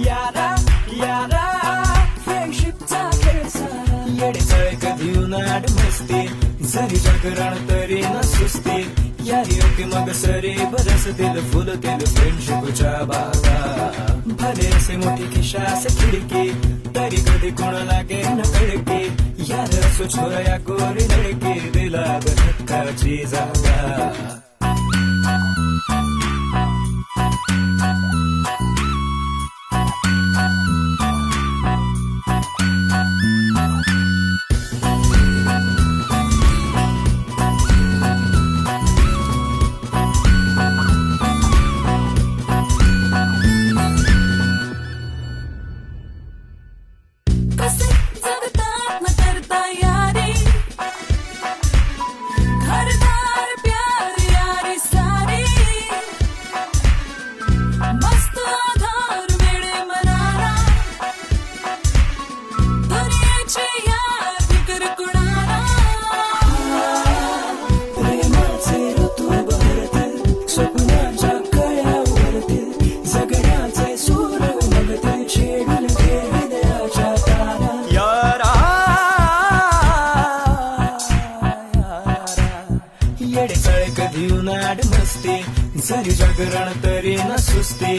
यारा यारा फ्रेंडशिपचा खेळ सारा येडे चळे कधी उन्हाळ मस्ती जरी जागरण तरी न सुस्ती यारी ओके मग सरे बरसतील फुलतील फ्रेंडशिपच्या बागा भले असे मोठी खिशास खिडकी तरी कधी कोण लागे न कळकी यार असो छोरा या गोरी लडकी दिला धक्काची जागा कसे जगतात न करता यारी घरदार प्यार यारी सारी मस्त आधार मिळे मनाला दुनियेची यार फिकर कुणाला प्रेमाचे ऋतू बहरतील स्वप्नाच्या कळ्यावरतील जगण्याचे सूर उमगतील छेडून घे हृदयाच्या तारा यारा येडे चळे कधी उन्हाळ मस्ती जरी जागरण तरी न सुस्ती